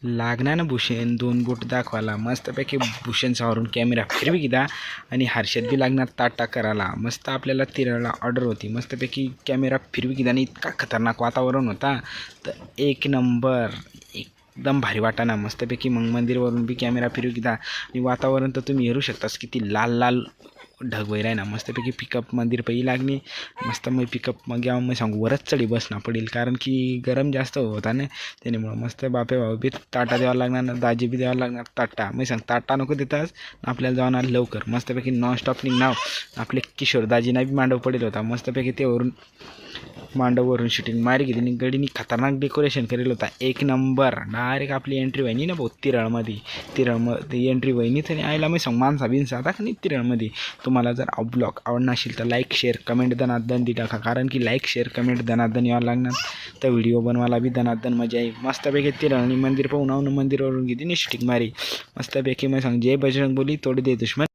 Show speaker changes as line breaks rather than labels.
लागना ना भूषण 2 बोट दाखवायला मस्तपैकी भूषण सावरून कॅमेरा फिरवी किदा आणि हर्षद बी लागणार ताटा करायला मस्त आपल्याला तिरळला ऑर्डर होती मस्तपैकी कॅमेरा फिरवी किदा आणि इतका खतरनाक वातावरण होता तर एक नंबर एकदम भारी वाटाना मस्तपैकी मग मंदिरवरून बी कॅमेरा फिरवी किदा आणि वातावरण तर तुम्ही हेरू शकतास किती लाल लाल ढग वैर आहे ना मस्तपैकी पिकअप मंदिर पही लागणे मस्त मग पिकअप मग यावं मग सांगू वरच चढी बसणं पडेल कारण की गरम जास्त होता ना त्याच्यामुळं मस्त बापे भाऊ बी ताटा द्यावा लागणार ना दाजी बी द्यावा लागणार ताटा मग सांग ताटा नको देताच आपल्याला जाणार लवकर मस्तपैकी नॉनस्टॉप निघणार आपले किशोर दाजीना बी मांडव पडेल होता मस्तपैकी ते वरून मांडववरून शूटिंग मारी गेली आणि गडीनी खतरनाक डेकोरेशन करेल होता एक नंबर डायरेक्ट आपली एंट्री व्हायनी ना भाऊ तिरळमध्ये एंट्री व्हायनीच आणि आयला मी सांग माणसा बिनसा आता का नाही तिरळमध्ये तुम्हाला जर ब्लॉग आवडणार असेल तर लाईक शेअर कमेंट दनादन दी टाका कारण की लाईक शेअर कमेंट दनादन यावं लागणार तर व्हिडिओ बनवायला बी दनादन मजा येईल मस्तपैकी तिरळ मंदिर पाहून मंदिरवरून घेते नि शूटिंग मारी मस्तपैकी मग सांग जय बजरंग बोली तोड दे दुश्मन